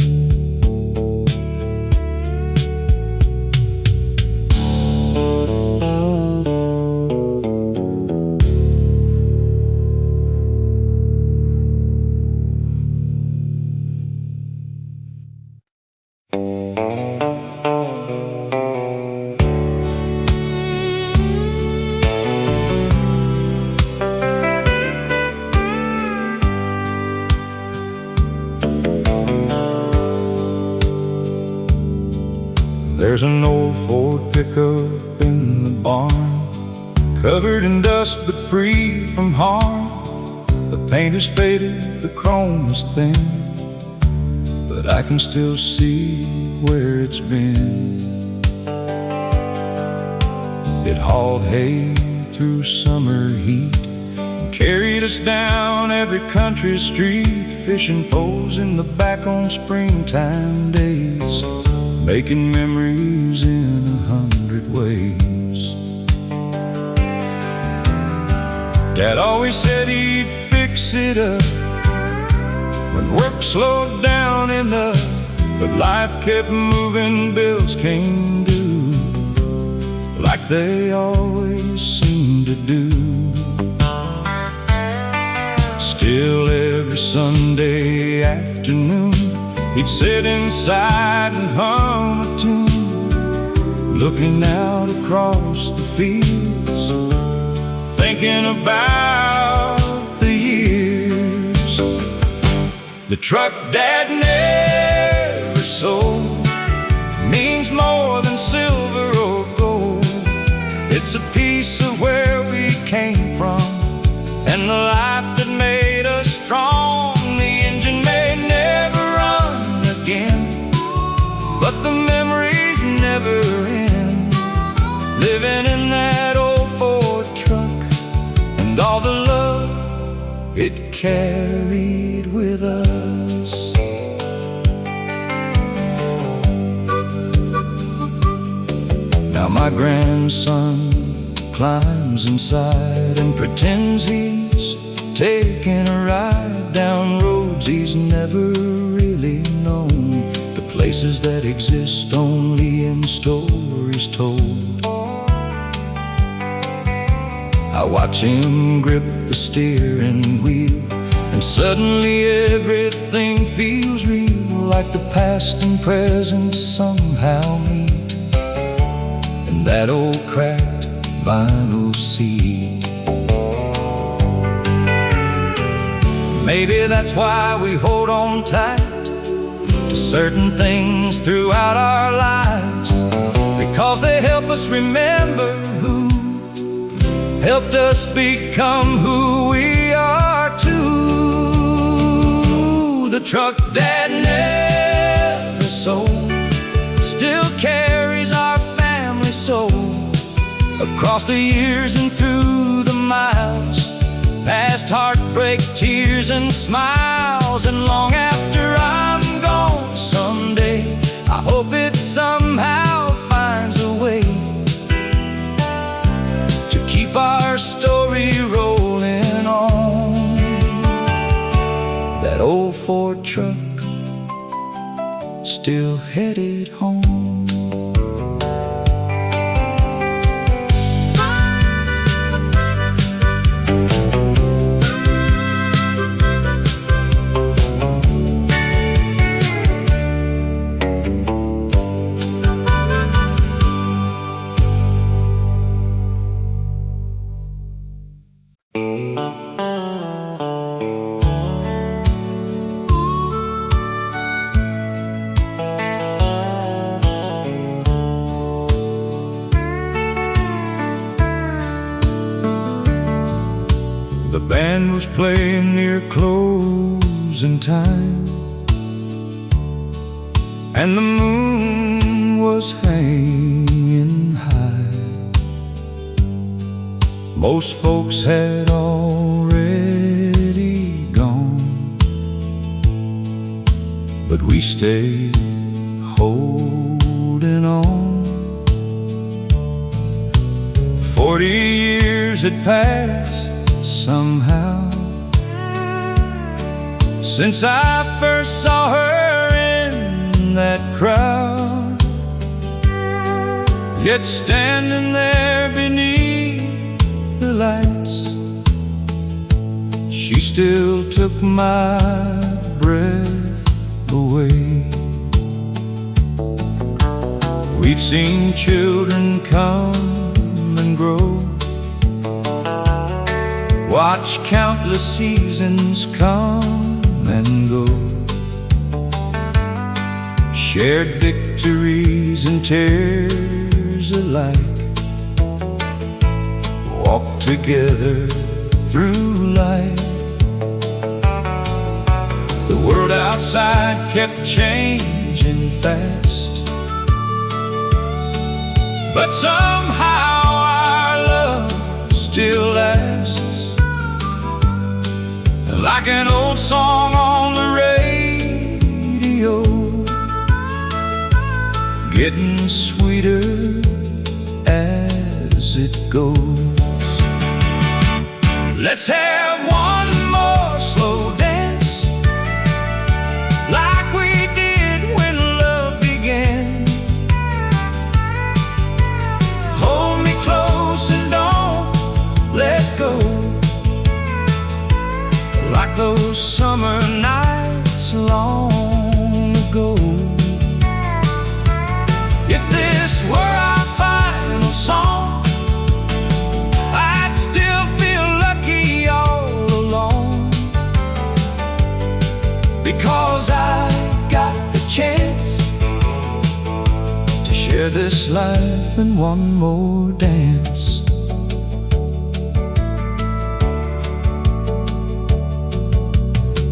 There's an old Ford pickup in the barn, covered in dust but free from harm. The paint is faded, the chrome is thin, but I can still see where it's been. It hauled hay through summer heat, carried us down every country street, fishing poles in the back on springtime days, making memories in 100 ways. Dad always said he'd fix it up when work slowed down enough, but life kept moving, bills came due, like they always seem to do. Still every Sunday afternoon, he'd sit inside and hum a tune, looking out across the fields, thinking about the years. The truck Dad never sold means more than silver or gold. It's a piece of where we came from and the life that made us strong. The engine may never run again, but the memories never end, living in that old Ford truck and all the love it carried with us. Now my grandson climbed climbs inside and pretends he's taking a ride down roads he's never really known, the places that exist only in stories told. I watch him grip the steering wheel, and suddenly everything feels real, like the past and present somehow meet in that old cracked vinyl seat. Maybe that's why we hold on tight to certain things throughout our lives, because they help us remember who helped us become who we are too. The truck that never sold still carries our family soul across the years and through the miles, past heartbreak, tears and smiles. And long after I'm gone someday, I hope it somehow finds a way to keep our story rolling on. That old Ford truck still headed home. The band was playing near closing time, and the moon was hanging high. Most folks had already gone, but we stayed holding on. 40 years had passed somehow since I first saw her in that crowd, yet standing there beneath the lights, she still took my breath away. We've seen children come and grow, watch countless seasons come and go, shared victories and tears alike, walked together through life. The world outside kept changing fast, but somehow our love still lasts, like an old song on the radio, getting sweeter as it goes. Let's have one more slow dance, like we did when love began. Hold me close and don't let go, like those summer nights long ago. If this were our final song, I'd still feel lucky all along, because I got the chance to share this life in one more dance.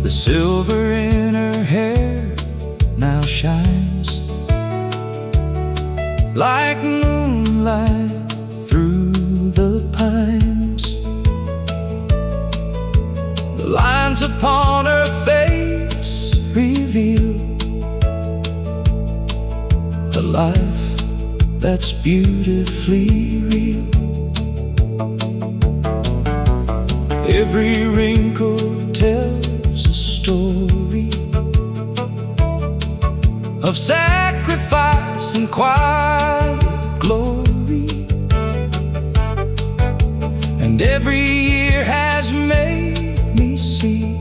The silver in her hair now shines like moonlight through the pines. The lines upon her face reveal a life that's beautifully real. Every wrinkle tells a story of sacrifice and quiet glory, and every year has made me see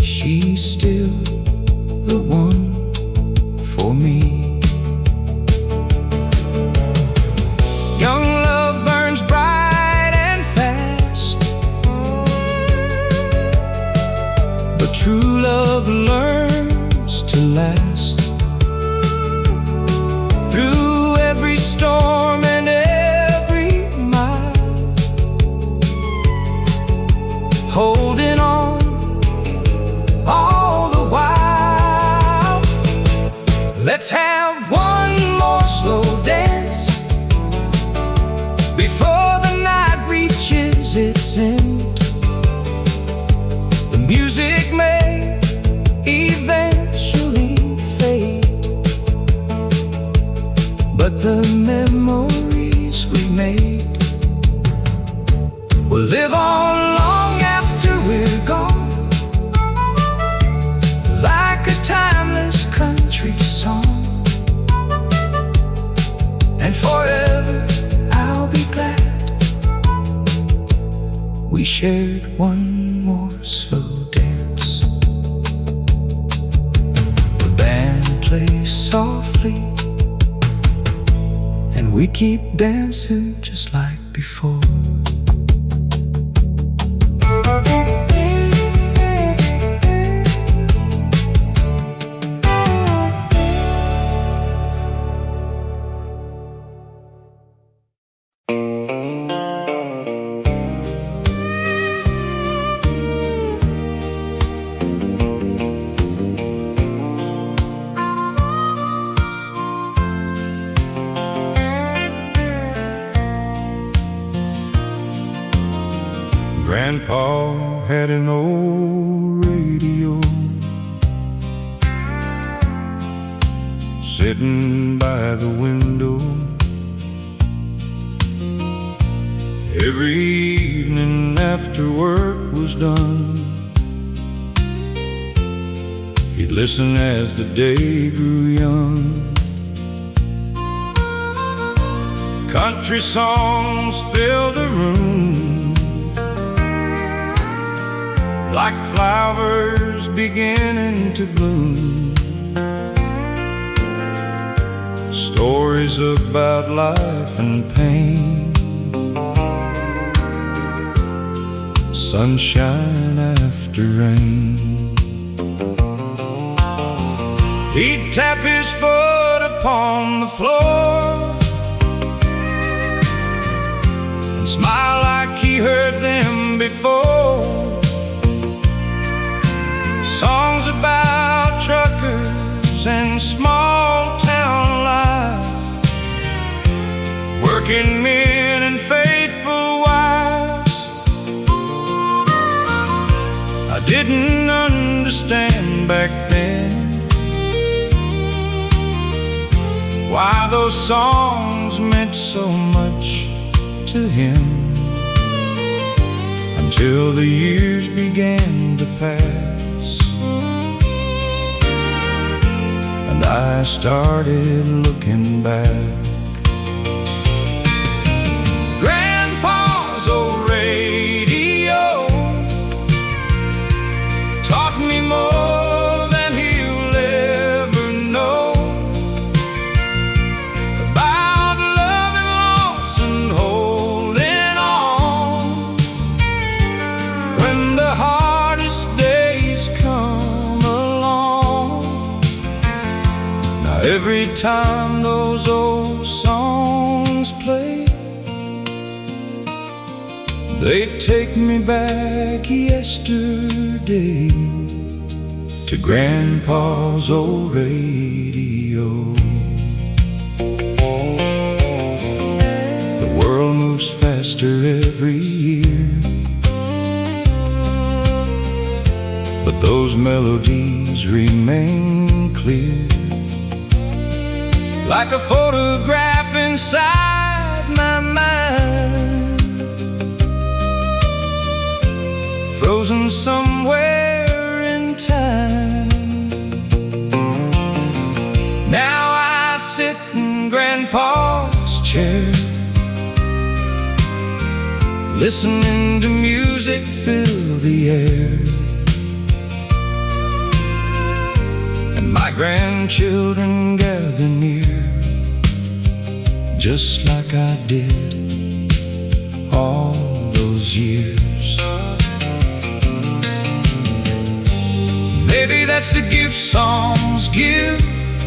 she's still the one for me. Young love burns bright and fast, but true love learns to last through every storm and every mile, holding on all the while. Let's have one more slow dance before the night reaches its end. The music may eventually fade, but the memories we made will live on long after we're gone, like a timeless country song. And forever I'll be glad we shared one more slow dance. The band plays softly, and we keep dancing just like before. Grandpa had an old radio sitting by the window. Every evening after work was done, he'd listen as the day grew young. Country songs filled the room like flowers beginning to bloom. Stories about life and pain, sunshine after rain. He'd tap his foot upon the floor and smile like he heard them before. Songs about truckers and small town life, working men and faithful wives. I didn't understand back then why those songs meant so much to him, until the years began to pass and I started looking back. Grandpa's old radio taught me more than he'll ever know about love and loss and holding on when the hardest days come along. Now every time those old songs play, they take me back yesterday to Grandpa's old radio. The world moves faster every year, but those melodies remain clear, like a photograph inside my mind. frozen somewhere in time. Now I sit in Grandpa's chair, listening to music fill the air, and my grandchildren gather near, just like I did all those years. Maybe that's the gift songs give.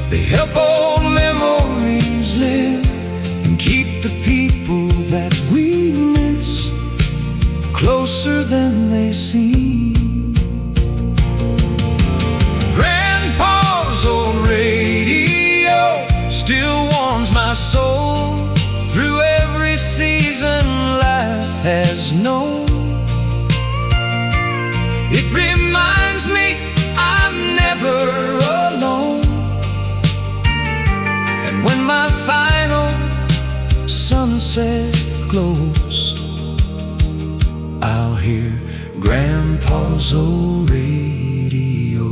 They help old memories live and keep the people that we miss closer than they seem. Grandpa's old radio still warms my soul through every season life has known. It reminds me I'm never alone, and when my final sunset glows, I'll hear Grandpa's old radio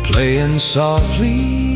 playing softly